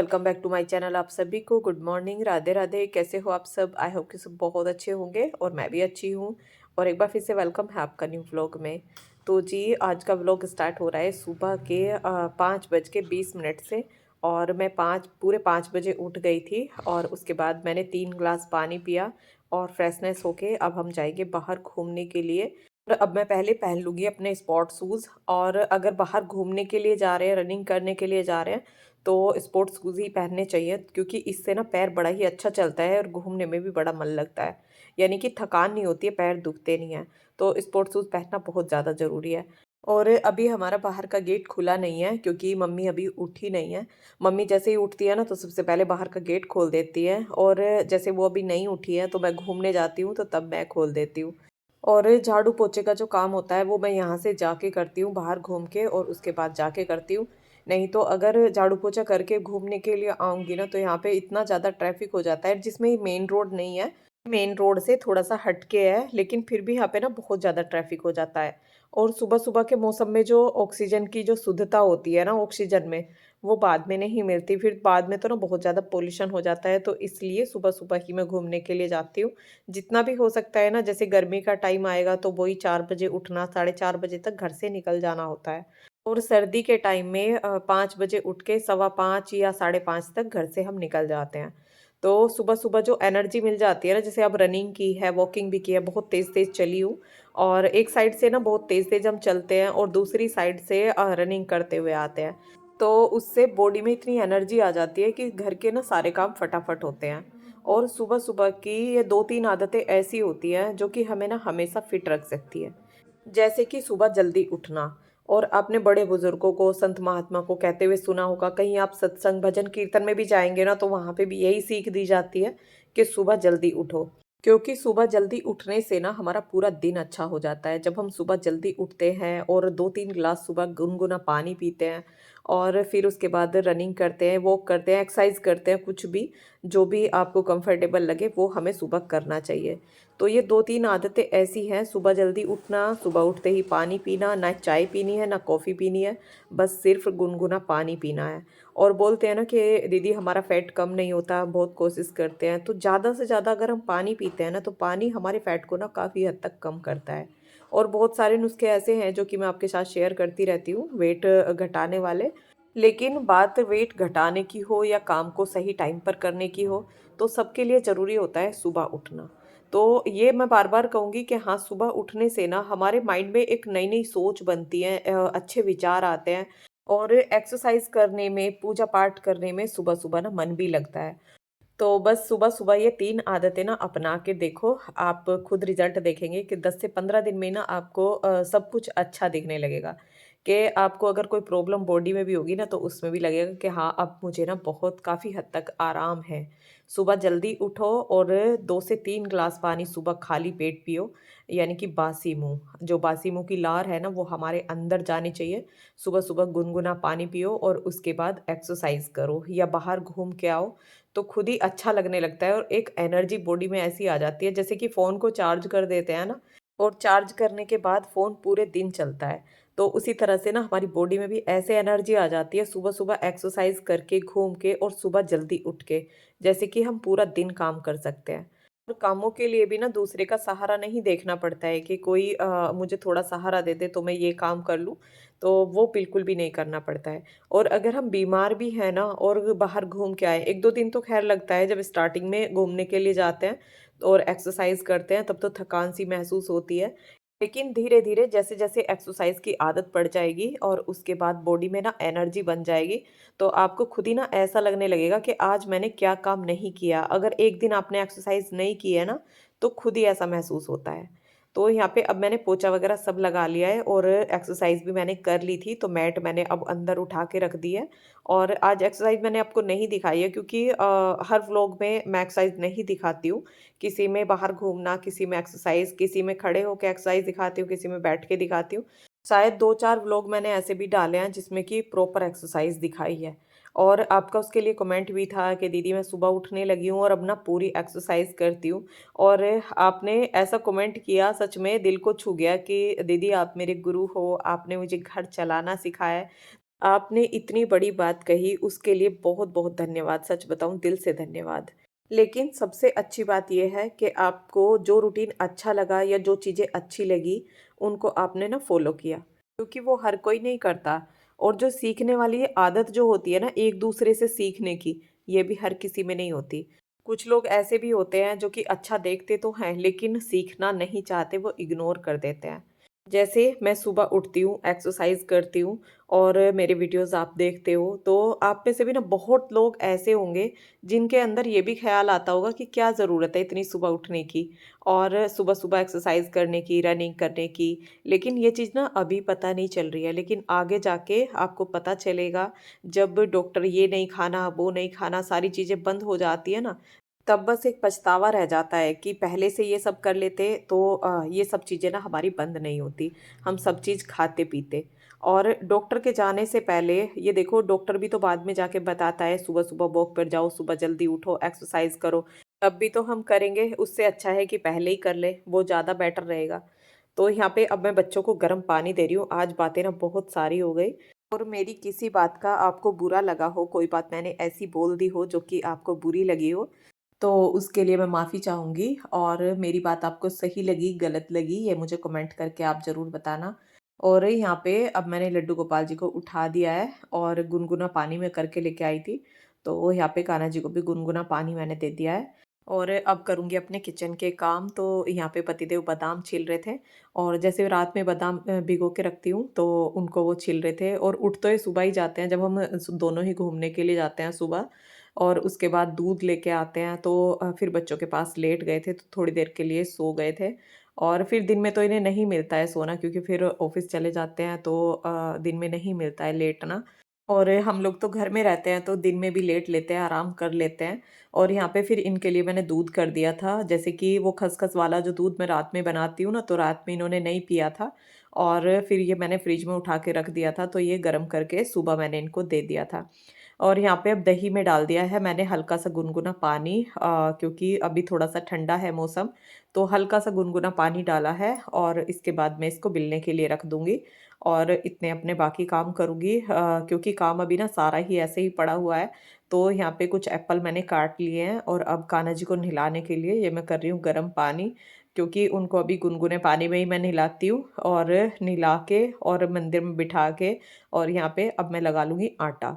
Welcome back to my channel. आप सभी को गुड मॉर्निंग, राधे राधे। कैसे हो आप सब? आई होप कि सब बहुत अच्छे होंगे और मैं भी अच्छी हूँ। और एक बार फिर से वेलकम है आपका न्यू व्लॉग में। तो जी आज का व्लॉग स्टार्ट हो रहा है सुबह के 5:20 से। और मैं पूरे 5 बजे उठ गई थी और उसके बाद मैंने 3 ग्लास पानी पिया और फ्रेशनेस होके अब हम जाएंगे बाहर घूमने के लिए। और अब मैं पहले पहन लूँगी अपने स्पोर्ट शूज़। और अगर बाहर घूमने के लिए जा रहे हैं, रनिंग करने के लिए जा रहे हैं, तो स्पोर्ट्स शूज़ ही पहनने चाहिए क्योंकि इससे ना पैर बड़ा ही अच्छा चलता है और घूमने में भी बड़ा मन लगता है। यानी कि थकान नहीं होती है, पैर दुखते नहीं हैं। तो स्पोर्ट्स शूज़ पहनना बहुत ज़्यादा ज़रूरी है। और अभी हमारा बाहर का गेट खुला नहीं है क्योंकि मम्मी अभी उठी नहीं है। मम्मी जैसे ही उठती है ना तो सबसे पहले बाहर का गेट खोल देती है, और जैसे वो अभी नहीं उठी है तो मैं घूमने जाती हूँ तो तब मैं खोल देती हूँ। और झाड़ू पोछे का जो काम होता है वो मैं यहाँ से जाके करती हूँ, बाहर घूम के और उसके बाद जाके करती हूँ। नहीं तो अगर झाड़ू पोछा करके घूमने के लिए आऊँगी ना तो यहाँ पे इतना ज़्यादा ट्रैफिक हो जाता है, जिसमें मेन रोड नहीं है। मेन रोड से थोड़ा सा हटके है, लेकिन फिर भी यहाँ पे ना बहुत ज़्यादा ट्रैफिक हो जाता है। और सुबह सुबह के मौसम में जो ऑक्सीजन की जो शुद्धता होती है ना ऑक्सीजन में, वो बाद में नहीं मिलती। फिर बाद में तो ना बहुत ज़्यादा पोल्यूशन हो जाता है, तो इसलिए सुबह सुबह ही मैं घूमने के लिए जाती हूँ। जितना भी हो सकता है ना, जैसे गर्मी का टाइम आएगा तो वही 4 बजे उठना, 4:30 बजे तक घर से निकल जाना होता है। और सर्दी के टाइम में 5 बजे उठ के 5:15 या 5:30 तक घर से हम निकल जाते हैं। तो सुबह सुबह जो एनर्जी मिल जाती है ना, जैसे अब रनिंग की है, वॉकिंग भी की है, बहुत तेज़ तेज़ चली हूँ। और एक साइड से ना बहुत तेज़ तेज़ हम चलते हैं और दूसरी साइड से रनिंग करते हुए आते हैं। तो उससे बॉडी में इतनी एनर्जी आ जाती है कि घर के ना सारे काम फटाफट होते हैं। और सुबह-सुबह की ये 2-3 आदतें ऐसी होती हैं जो कि हमें ना हमेशा फिट रख सकती है। जैसे कि सुबह जल्दी उठना। और आपने बड़े बुजुर्गों को, संत महात्मा को कहते हुए सुना होगा, कहीं आप सत्संग, भजन, कीर्तन में भी जाएँगे ना तो वहाँ पे भी यही सीख दी जाती है कि सुबह जल्दी उठो। क्योंकि सुबह जल्दी उठने से ना हमारा पूरा दिन अच्छा हो जाता है। जब हम सुबह जल्दी उठते हैं और 2-3 ग्लास सुबह गुनगुना पानी पीते हैं और फिर उसके बाद रनिंग करते हैं, वॉक करते हैं, एक्सरसाइज करते हैं, कुछ भी, जो भी आपको कंफर्टेबल लगे वो हमें सुबह करना चाहिए। तो ये 2-3 आदतें ऐसी हैं, सुबह जल्दी उठना, सुबह उठते ही पानी पीना, ना चाय पीनी है, ना कॉफ़ी पीनी है, बस सिर्फ़ गुनगुना पानी पीना है। और बोलते हैं ना कि दीदी हमारा फ़ैट कम नहीं होता, बहुत कोशिश करते हैं, तो ज़्यादा से ज़्यादा अगर हम पानी पीते हैं ना, तो पानी हमारे फ़ैट को ना काफ़ी हद तक कम करता है। और बहुत सारे नुस्खे ऐसे हैं जो कि मैं आपके साथ शेयर करती रहती हूँ, वेट घटाने वाले। लेकिन बात वेट घटाने की हो या काम को सही टाइम पर करने की हो, तो सबके लिए ज़रूरी होता है सुबह उठना। तो ये मैं बार-बार कहूँगी कि हाँ, सुबह उठने से ना हमारे माइंड में एक नई-नई सोच बनती है, अच्छे विचार आते हैं। और एक्सरसाइज़ करने में, पूजा-पाठ करने में सुबह-सुबह ना मन भी लगता है। तो बस सुबह-सुबह ये 3 आदतें ना अपना के देखो, आप खुद रिज़ल्ट देखेंगे कि 10 से 15 दिन में ना आपको सब कुछ अच्छा दिखने लगेगा। कि आपको अगर कोई प्रॉब्लम बॉडी में भी होगी ना, तो उसमें भी लगेगा कि हाँ, अब मुझे ना बहुत काफ़ी हद तक आराम है। सुबह जल्दी उठो और 2 से 3 ग्लास पानी सुबह खाली पेट पियो, यानी कि बासी मुँह। जो बासी मुँह की लार है ना, वो हमारे अंदर जानी चाहिए। सुबह-सुबह गुनगुना पानी पियो और उसके बाद एक्सरसाइज़ करो या बाहर घूम के आओ, तो खुद ही अच्छा लगने लगता है और एक एनर्जी बॉडी में ऐसी आ जाती है, जैसे कि फ़ोन को चार्ज कर देते हैं ना, और चार्ज करने के बाद फ़ोन पूरे दिन चलता है। तो उसी तरह से ना हमारी बॉडी में भी ऐसे एनर्जी आ जाती है सुबह-सुबह एक्सरसाइज़ करके, घूम के और सुबह जल्दी उठ के, जैसे कि हम पूरा दिन काम कर सकते हैं। और कामों के लिए भी ना दूसरे का सहारा नहीं देखना पड़ता है कि कोई मुझे थोड़ा सहारा दे दे तो मैं ये काम कर लूँ, तो वो बिल्कुल भी नहीं करना पड़ता है। और अगर हम बीमार भी हैं ना और बाहर घूम के आए, 1-2 दिन तो ख़ैर लगता है जब स्टार्टिंग में घूमने के लिए जाते हैं और एक्सरसाइज़ करते हैं, तब तो थकान-सी महसूस होती है। लेकिन धीरे-धीरे जैसे-जैसे एक्सरसाइज़ की आदत पड़ जाएगी और उसके बाद बॉडी में ना एनर्जी बन जाएगी, तो आपको खुद ही ना ऐसा लगने लगेगा कि आज मैंने क्या काम नहीं किया। अगर एक दिन आपने एक्सरसाइज़ नहीं की है ना, तो खुद ही ऐसा महसूस होता है। तो यहाँ पे अब मैंने पोछा वगैरह सब लगा लिया है और एक्सरसाइज़ भी मैंने कर ली थी, तो मैट मैंने अब अंदर उठा के रख दी है। और आज एक्सरसाइज़ मैंने आपको नहीं दिखाई है क्योंकि हर व्लॉग में मैं एक्सरसाइज़ नहीं दिखाती हूँ। किसी में बाहर घूमना, किसी में एक्सरसाइज़, किसी में खड़े होके एक्सरसाइज़ दिखाती हूँ, किसी में बैठ के दिखाती हूँ। शायद 2-4 व्लॉग मैंने ऐसे भी डाले हैं जिसमें कि प्रॉपर एक्सरसाइज़ दिखाई है। और आपका उसके लिए कमेंट भी था कि दीदी मैं सुबह उठने लगी हूँ और अब ना पूरी एक्सरसाइज़ करती हूँ। और आपने ऐसा कमेंट किया, सच में दिल को छू गया कि दीदी आप मेरे गुरु हो, आपने मुझे घर चलाना सिखाया है। आपने इतनी बड़ी बात कही उसके लिए बहुत-बहुत धन्यवाद, सच बताऊँ दिल से धन्यवाद। लेकिन सबसे अच्छी बात ये है कि आपको जो रूटीन अच्छा लगा या जो चीज़ें अच्छी लगी, उनको आपने ना फ़ॉलो किया। क्योंकि वो हर कोई नहीं करता और जो सीखने वाली ये आदत जो होती है ना एक-दूसरे से सीखने की, ये भी हर किसी में नहीं होती। कुछ लोग ऐसे भी होते हैं जो कि अच्छा देखते तो हैं, लेकिन सीखना नहीं चाहते, वो इग्नोर कर देते हैं। जैसे मैं सुबह उठती हूँ, एक्सरसाइज़ करती हूँ और मेरे वीडियोज़ आप देखते हो, तो आप में से भी ना बहुत लोग ऐसे होंगे जिनके अंदर ये भी ख़्याल आता होगा कि क्या ज़रूरत है इतनी सुबह उठने की और सुबह-सुबह एक्सरसाइज़ करने की, रनिंग करने की। लेकिन ये चीज़ ना अभी पता नहीं चल रही है, लेकिन आगे जाके आपको पता चलेगा जब डॉक्टर ये नहीं खाना, वो नहीं खाना, सारी चीज़ें बंद हो जाती है ना, तब बस एक पछतावा रह जाता है कि पहले से ये सब कर लेते तो ये सब चीज़ें ना हमारी बंद नहीं होती। हम सब चीज़ खाते-पीते। और डॉक्टर के जाने से पहले ये देखो डॉक्टर भी तो बाद में जाके बताता है सुबह-सुबह वॉक पर जाओ, सुबह जल्दी उठो, एक्सरसाइज़ करो। तब भी तो हम करेंगे, उससे अच्छा है कि पहले ही कर लें, वो ज़्यादा बेटर रहेगा। तो यहाँ पे अब मैं बच्चों को गर्म पानी दे रही हूँ। आज बातें ना बहुत सारी हो गई और मेरी किसी बात का आपको बुरा लगा हो, कोई बात मैंने ऐसी बोल दी हो जो कि आपको बुरी लगी हो, तो उसके लिए मैं माफ़ी चाहूँगी और मेरी बात आपको सही लगी, गलत लगी, ये मुझे कमेंट करके आप ज़रूर बताना। और यहाँ पे अब मैंने लड्डू गोपाल जी को उठा दिया है और गुनगुना पानी में करके लेके आई थी, तो यहाँ पे कान्हा जी को भी गुनगुना पानी मैंने दे दिया है। और अब करूँगी अपने किचन के काम, तो यहाँ पे पतिदेव बादाम छील रहे थे और जैसे रात में बादाम भिगो के रखती हूँ, तो उनको वो छील रहे थे और उठ तो ये सुबह ही जाते हैं, जब हम दोनों ही घूमने के लिए जाते हैं सुबह और उसके बाद दूध लेके आते हैं तो फिर बच्चों के पास लेट गए थे तो थोड़ी देर के लिए सो गए थे और फिर दिन में तो इन्हें नहीं मिलता है सोना क्योंकि फिर ऑफिस चले जाते हैं तो दिन में नहीं मिलता है लेटना और हम लोग तो घर में रहते हैं तो दिन में भी लेट लेते हैं, आराम कर लेते हैं। और यहाँ पे फिर इनके लिए मैंने दूध कर दिया था, जैसे कि वो खसखस वाला जो दूध मैं रात में बनाती हूँ ना, तो रात में इन्होंने नहीं पिया था और फिर ये मैंने फ्रिज में उठा के रख दिया था, तो ये गर्म करके सुबह मैंने इनको दे दिया था। और यहाँ पे अब दही में डाल दिया है मैंने हल्का-सा गुनगुना पानी, क्योंकि अभी थोड़ा-सा ठंडा है मौसम, तो हल्का-सा गुनगुना पानी डाला है और इसके बाद मैं इसको बिलने के लिए रख दूँगी और इतने अपने बाकी काम करूँगी, क्योंकि काम अभी ना सारा ही ऐसे ही पड़ा हुआ है। तो यहाँ पे कुछ एप्पल मैंने काट लिए हैं और अब कान्हा जी को नहलाने के लिए ये मैं कर रही हूँ गर्म पानी, क्योंकि उनको अभी गुनगुने पानी में ही मैं नहलाती हूँ और नहला के और मंदिर में बिठा के और यहाँ पे अब मैं लगा लूँगी आटा।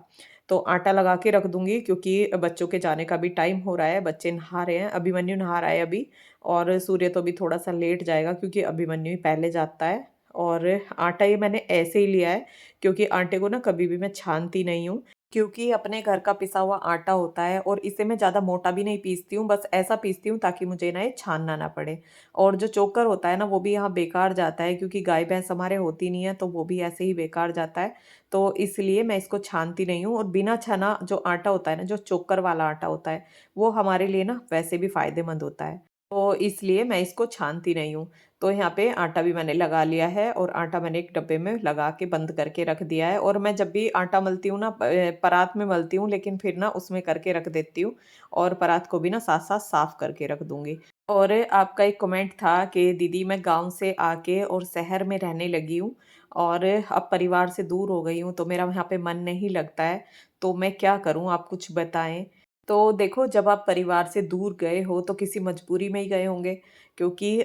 तो आटा लगा के रख दूँगी क्योंकि बच्चों के जाने का भी टाइम हो रहा है, बच्चे नहा रहे हैं, अभिमन्यु नहा रहा है अभी और सूर्य तो अभी थोड़ा-सा लेट जाएगा क्योंकि अभिमन्यु ही पहले जाता है। और आटा ये मैंने ऐसे ही लिया है क्योंकि आटे को ना कभी भी मैं छानती नहीं हूँ, क्योंकि अपने घर का पिसा हुआ आटा होता है और इसे मैं ज़्यादा मोटा भी नहीं पीसती हूँ, बस ऐसा पीसती हूँ ताकि मुझे ना ये छानना ना पड़े। और जो चोकर होता है ना, वो भी यहाँ बेकार जाता है क्योंकि गाय-भैंस हमारे होती नहीं है, तो वो भी ऐसे ही बेकार जाता है। तो इसलिए मैं इसको छानती नहीं हूँ और बिना छना जो आटा होता है ना, जो चोकर वाला आटा होता है, वो हमारे लिए ना वैसे भी फ़ायदेमंद होता है। तो इसलिए मैं इसको छानती नहीं हूँ। तो यहाँ पे आटा भी मैंने लगा लिया है और आटा मैंने एक डब्बे में लगा के बंद करके रख दिया है और मैं जब भी आटा मलती हूँ ना, परात में मलती हूँ, लेकिन फिर ना उसमें करके रख देती हूँ और परात को भी ना साथ-साथ साफ करके रख दूँगी। और आपका एक कमेंट था कि दीदी मैं गाँव से आके और शहर में रहने लगी हूँ और अब परिवार से दूर हो गई हूँ, तो मेरा वहाँ पे मन नहीं लगता है, तो मैं क्या करूँ आप कुछ बताएँ? तो देखो, जब आप परिवार से दूर गए हो तो किसी मजबूरी में ही गए होंगे, क्योंकि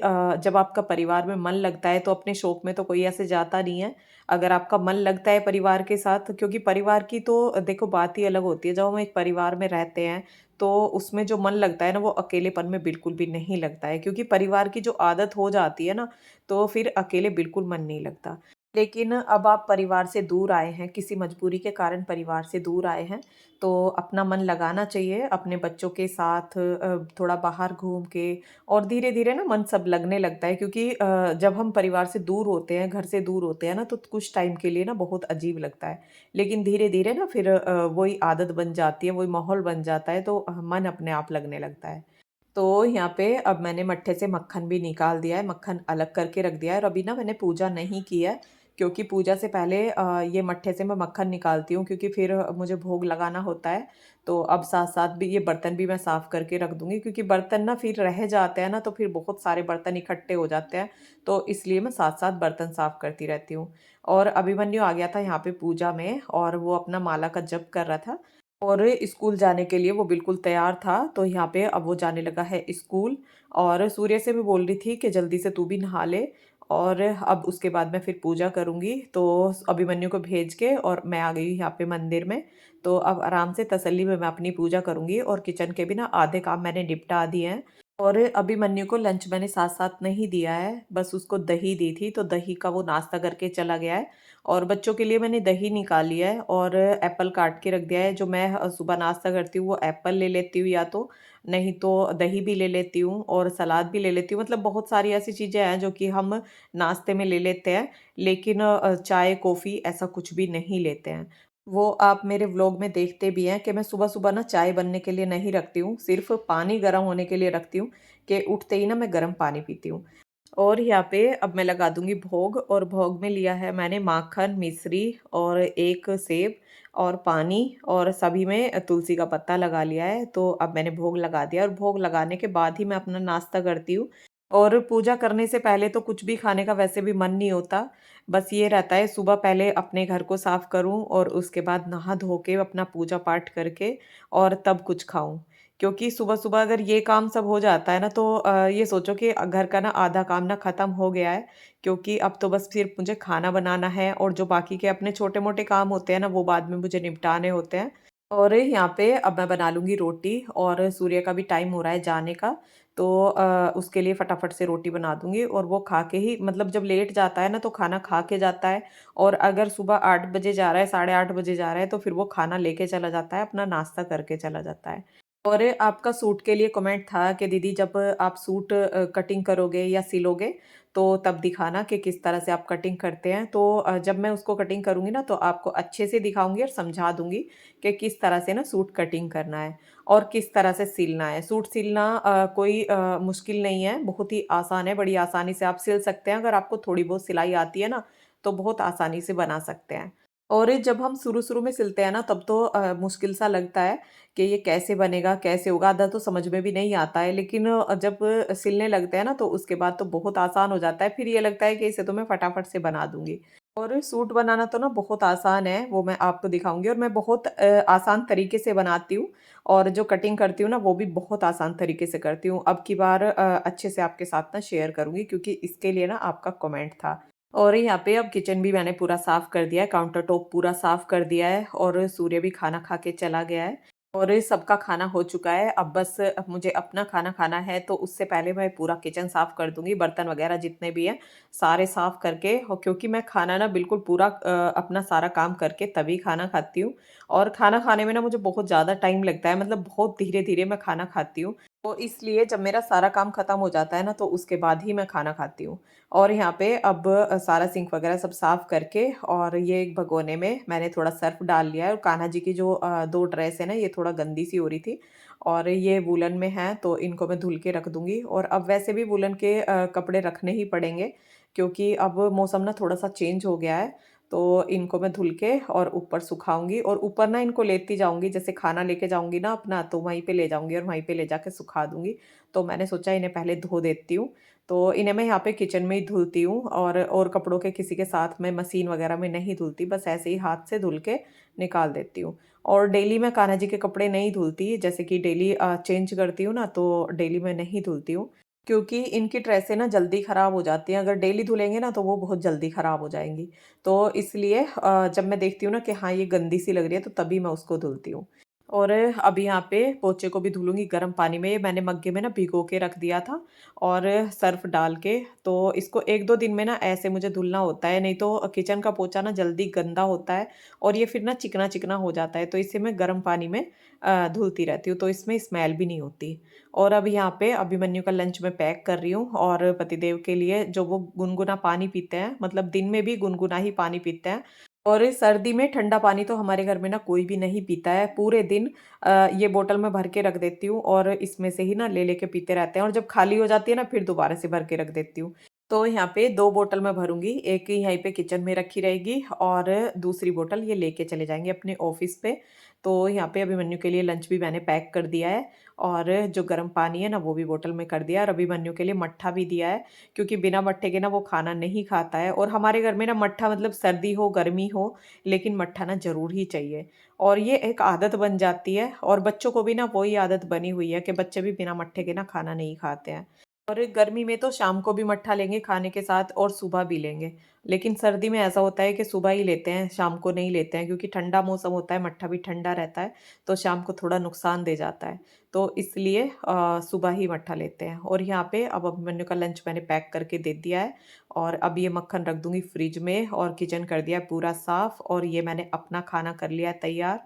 जब आपका परिवार में मन लगता है तो अपने शौक में तो कोई ऐसे जाता नहीं है। अगर आपका मन लगता है परिवार के साथ, क्योंकि परिवार की तो देखो बात ही अलग होती है, जब हम एक परिवार में रहते हैं तो उसमें जो मन लगता है ना, वो अकेलेपन में बिल्कुल भी नहीं लगता है, क्योंकि परिवार की जो आदत हो जाती है ना, तो फिर अकेले बिल्कुल मन नहीं लगता। लेकिन अब आप परिवार से दूर आए हैं, किसी मजबूरी के कारण परिवार से दूर आए हैं, तो अपना मन लगाना चाहिए अपने बच्चों के साथ, थोड़ा बाहर घूम के और धीरे-धीरे ना मन सब लगने लगता है, क्योंकि जब हम परिवार से दूर होते हैं, घर से दूर होते हैं ना, तो कुछ टाइम के लिए ना बहुत अजीब लगता है। लेकिन धीरे-धीरे ना फिर वही आदत बन जाती है, वही माहौल बन जाता है, तो मन अपने आप लगने लगता है। तो यहाँ पे अब मैंने मट्ठे से मक्खन भी निकाल दिया है, मक्खन अलग करके रख दिया है और अभी ना मैंने पूजा नहीं की है, क्योंकि पूजा से पहले ये मट्ठे से मैं मक्खन निकालती हूँ क्योंकि फिर मुझे भोग लगाना होता है। तो अब साथ-साथ भी ये बर्तन भी मैं साफ़ करके रख दूँगी क्योंकि बर्तन ना फिर रह जाते हैं ना, तो फिर बहुत सारे बर्तन इकट्ठे हो जाते हैं। तो इसलिए मैं साथ-साथ बर्तन साफ़ करती रहती हूँ। और अभिमन्यु आ गया था यहाँ पे पूजा में और वो अपना माला का जप कर रहा था और स्कूल जाने के लिए वो बिल्कुल तैयार था। तो यहाँ पे अब वो जाने लगा है स्कूल और सूर्य से भी बोल रही थी कि जल्दी से तू भी नहा ले और अब उसके बाद मैं फिर पूजा करूँगी। तो अभिमन्यु को भेज के और मैं आ गई यहाँ पे मंदिर में। तो अब आराम से तसल्ली में मैं अपनी पूजा करूँगी और किचन के भी ना आधे काम मैंने निपटा दिए हैं। और अभिमन्यु को लंच मैंने साथ-साथ नहीं दिया है, बस उसको दही दी थी, तो दही का वो नाश्ता करके चला गया है। और बच्चों के लिए मैंने दही निकाली है और एप्पल काट के रख दिया है, जो मैं सुबह नाश्ता करती हूँ, वो एप्पल ले लेती हूँ या तो, नहीं तो दही भी ले लेती हूँ और सलाद भी ले लेती हूँ। मतलब बहुत सारी ऐसी चीज़ें हैं, जो कि हम नाश्ते में ले लेते हैं, लेकिन चाय, कॉफ़ी ऐसा कुछ भी नहीं लेते हैं। वो आप मेरे व्लॉग में देखते भी हैं कि मैं सुबह-सुबह ना चाय बनने के लिए नहीं रखती हूँ, सिर्फ़ पानी गरम होने के लिए रखती हूँ कि उठते ही ना मैं गरम पानी पीती हूँ। और यहाँ पे अब मैं लगा दूँगी भोग और भोग में लिया है मैंने माखन, मिश्री और 1 सेब और पानी और सभी में तुलसी का पत्ता लगा लिया है। तो अब मैंने भोग लगा दिया और भोग लगाने के बाद ही मैं अपना नाश्ता करती हूँ। और पूजा करने से पहले तो कुछ भी खाने का वैसे भी मन नहीं होता। बस ये रहता है सुबह पहले अपने घर को साफ करूँ और उसके बाद नहा धो के अपना पूजा पाठ करके और तब कुछ खाऊँ। क्योंकि सुबह-सुबह अगर ये काम सब हो जाता है ना, तो ये सोचो कि घर का ना आधा काम ना ख़त्म हो गया है। क्योंकि अब तो बस सिर्फ़ मुझे खाना बनाना है और जो बाकी के अपने छोटे-मोटे काम होते हैं ना, वो बाद में मुझे निपटाने होते हैं। और यहाँ पे अब मैं बना लूँगी रोटी और सूर्य का भी टाइम हो रहा है जाने का, तो उसके लिए फटाफट से रोटी बना दूँगी और वो खा के ही, मतलब जब लेट जाता है ना, तो खाना खा के जाता है और अगर सुबह 8 बजे जा रहा है, साढ़े 8 बजे जा रहा है, तो फिर वो खाना लेके चला जाता है, अपना नाश्ता करके चला जाता है। और आपका सूट के लिए कमेंट था कि दीदी जब आप सूट कटिंग करोगे या सिलोगे, तो तब दिखाना कि किस तरह से आप कटिंग करते हैं। तो जब मैं उसको कटिंग करूँगी ना, तो आपको अच्छे से दिखाऊँगी और समझा दूँगी कि किस तरह से ना सूट कटिंग करना है और किस तरह से सिलना है। सूट सिलना कोई मुश्किल नहीं है, बहुत ही आसान है, बड़ी आसानी से आप सिल सकते हैं। अगर आपको थोड़ी बहुत सिलाई आती है ना, तो बहुत आसानी से बना सकते हैं। और ये जब हम शुरू-शुरू में सिलते हैं ना, तब तो मुश्किल सा लगता है कि ये कैसे बनेगा, कैसे होगा? आधा तो समझ में भी नहीं आता है, लेकिन जब सिलने लगते हैं ना, तो उसके बाद तो बहुत आसान हो जाता है। फिर ये लगता है कि इसे तो मैं फटाफट से बना दूँगी। और सूट बनाना तो ना बहुत आसान है, वो मैं आपको दिखाऊँगी और मैं बहुत आसान तरीके से बनाती हूँ और जो कटिंग करती हूँ ना, वो भी बहुत आसान तरीके से करती हूँ। अब की बार अच्छे से आपके साथ ना शेयर करूँगी क्योंकि इसके लिए ना आपका कमेंट था। और यहाँ पे अब किचन भी मैंने पूरा साफ कर दिया है, काउंटर टॉप पूरा साफ कर दिया है और सूर्य भी खाना खा के चला गया है और सबका खाना हो चुका है। अब बस अब मुझे अपना खाना खाना है, तो उससे पहले मैं पूरा किचन साफ कर दूँगी, बर्तन वगैरह जितने भी हैं, सारे साफ करके। और क्योंकि मैं खाना ना बिल्कुल पूरा अपना सारा काम करके तभी खाना खाती हूँ और खाना खाने में ना मुझे बहुत ज़्यादा टाइम लगता है, मतलब बहुत धीरे-धीरे मैं खाना खाती हूँ। तो इसलिए जब मेरा सारा काम खत्म हो जाता है ना, तो उसके बाद ही मैं खाना खाती हूँ। और यहाँ पे अब सारा सिंक वगैरह सब साफ करके और ये एक भगोने में मैंने थोड़ा सर्फ़ डाल लिया है और कान्हा जी की जो 2 ड्रेस है ना, ये थोड़ा गंदी सी हो रही थी और ये वूलन में है, तो इनको मैं धुल के रख दूँगी। और अब वैसे भी वूलन के कपड़े रखने ही पड़ेंगे क्योंकि अब मौसम ना थोड़ा-सा चेंज हो गया है, तो इनको मैं धुल के और ऊपर सुखाऊँगी और ऊपर ना इनको लेती जाऊँगी, जैसे खाना लेके जाऊँगी ना अपना, तो वहीं पे ले जाऊँगी और वहीं पे ले जाके सुखा दूँगी। तो मैंने सोचा इन्हें पहले धो देती हूँ, तो इन्हें मैं यहाँ पे किचन में ही धुलती हूँ और कपड़ों के किसी के साथ में मशीन वगैरह में नहीं धुलती, बस ऐसे ही हाथ से धुल के निकाल देती हूँ। और डेली मैं कान्हा जी के कपड़े नहीं धुलती, जैसे कि डेली चेंज करती हूँ ना, तो डेली मैं नहीं धुलती हूँ, क्योंकि इनकी ड्रेसें ना जल्दी खराब हो जाती हैं। अगर डेली धुलेंगे ना, तो वो बहुत जल्दी खराब हो जाएँगी। तो इसलिए जब मैं देखती हूँ ना कि हाँ, ये गंदी सी लग रही है, तो तभी मैं उसको धुलती हूँ। और अभी यहाँ पे पोछे को भी धुलूँगी गर्म पानी में। मैंने मग्गे में ना भिगो के रख दिया था और सर्फ़ डाल के, तो इसको 1-2 दिन में ना ऐसे मुझे धुलना होता है, नहीं तो किचन का पोछा ना जल्दी गंदा होता है और ये फिर ना चिकना-चिकना हो जाता है। तो इसे मैं गर्म पानी में धुलती रहती हूँ, तो इसमें स्मेल भी नहीं होती। और अब यहाँ पे अभिमन्यु का लंच मैं पैक कर रही हूँ और पतिदेव के लिए जो वो गुनगुना पानी पीते हैं, मतलब दिन में भी गुनगुना ही पानी पीते हैं। और सर्दी में ठंडा पानी तो हमारे घर में ना कोई भी नहीं पीता है। पूरे दिन ये बोतल में भर के रख देती हूँ और इसमें से ही ना ले लेके पीते रहते हैं और जब खाली हो जाती है ना, फिर दोबारा से भर के रख देती हूँ। तो यहाँ पे 2 बोतल मैं भरूँगी, एक यहीं पे किचन में रखी रहेगी और दूसरी बोतल ये लेके चले जाएँगे अपने ऑफ़िस पे। तो यहाँ पे अभिमन्यु के लिए लंच भी मैंने पैक कर दिया है और जो गर्म पानी है ना, वो भी बोतल में कर दिया है और अभिमन्यु के लिए मट्ठा भी दिया है, क्योंकि बिना मट्ठे के ना वो खाना नहीं खाता है और हमारे घर में ना मट्ठा मतलब सर्दी हो, गर्मी हो, लेकिन मट्ठा ना ज़रूर ही चाहिए और ये एक आदत बन जाती है और बच्चों को भी ना वही आदत बनी हुई है कि बच्चे भी बिना मट्ठे के ना खाना नहीं खाते हैं। और गर्मी में तो शाम को भी मट्ठा लेंगे खाने के साथ और सुबह भी लेंगे। लेकिन सर्दी में ऐसा होता है कि सुबह ही लेते हैं, शाम को नहीं लेते हैं क्योंकि ठंडा मौसम होता है, मट्ठा भी ठंडा रहता है, तो शाम को थोड़ा नुकसान दे जाता है। तो इसलिए सुबह ही मट्ठा लेते हैं और यहाँ पे अब अभिमन्यु का लंच मैंने पैक करके दे दिया है और अब ये मक्खन रख दूँगी फ्रिज में और किचन कर दिया है पूरा साफ और ये मैंने अपना खाना कर लिया है तैयार।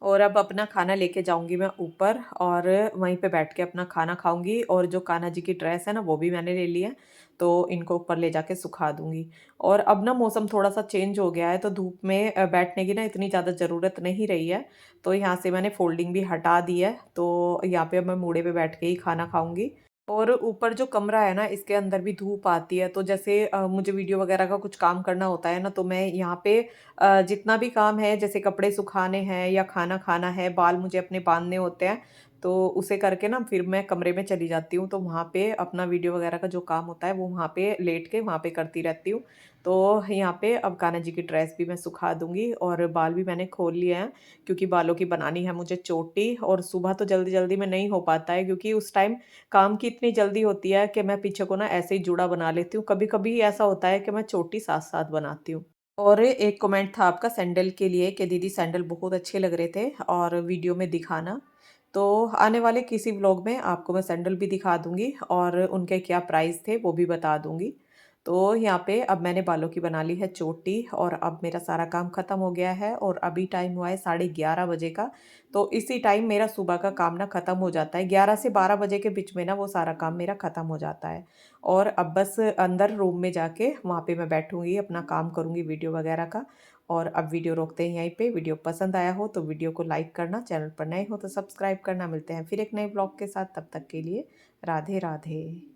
और अब अपना खाना लेके जाऊँगी मैं ऊपर और वहीं पे बैठ के अपना खाना खाऊँगी और जो कान्हा जी की ड्रेस है ना, वो भी मैंने ले ली है, तो इनको ऊपर ले जाके सुखा दूँगी। और अब ना मौसम थोड़ा-सा चेंज हो गया है, तो धूप में बैठने की ना इतनी ज़्यादा ज़रूरत नहीं रही है, तो यहाँ से मैंने फ़ोल्डिंग भी हटा दी है, तो यहाँ पे अब मैं मूढ़े पे बैठ के ही खाना खाऊँगी। और ऊपर जो कमरा है ना, इसके अंदर भी धूप आती है, तो जैसे मुझे वीडियो वगैरह का कुछ काम करना होता है ना, तो मैं यहाँ पे जितना भी काम है, जैसे कपड़े सुखाने हैं या खाना खाना है, बाल मुझे अपने बाँधने होते हैं, तो उसे करके ना फिर मैं कमरे में चली जाती हूँ। तो वहाँ पे अपना वीडियो वगैरह का जो काम होता है, वो वहाँ पे लेट के वहाँ पे करती रहती हूँ। तो यहाँ पे अब कान्हा जी की ड्रेस भी मैं सुखा दूँगी और बाल भी मैंने खोल लिए हैं, क्योंकि बालों की बनानी है मुझे चोटी और सुबह तो जल्दी-जल्दी में नहीं हो पाता है क्योंकि उस टाइम काम की इतनी जल्दी होती है कि मैं पीछे को ना ऐसे ही जूड़ा बना लेती हूँ। कभी-कभी ऐसा होता है कि मैं चोटी साथ-साथ बनाती हूँ। और एक कमेंट था आपका सैंडल के लिए कि दीदी सैंडल बहुत अच्छे लग रहे थे और वीडियो में दिखाना। तो आने वाले किसी व्लॉग में आपको मैं सैंडल भी दिखा दूँगी और उनके क्या प्राइस थे वो भी बता दूँगी। तो यहाँ पे अब मैंने बालों की बना ली है चोटी और अब मेरा सारा काम ख़त्म हो गया है और अभी टाइम हुआ है 11:30 बजे का। तो इसी टाइम मेरा सुबह का काम ना ख़त्म हो जाता है। 11 से 12 बजे के बीच में ना वो सारा काम मेरा ख़त्म हो जाता है। और अब बस अंदर रूम में जाके वहाँ पे मैं बैठूँगी, अपना काम करूँगी वीडियो वगैरह का। और अब वीडियो रोकते हैं यहीं पे। वीडियो पसंद आया हो तो वीडियो को लाइक करना, चैनल पर नए हो तो सब्सक्राइब करना। मिलते हैं फिर एक नए ब्लॉग के साथ, तब तक के लिए राधे राधे।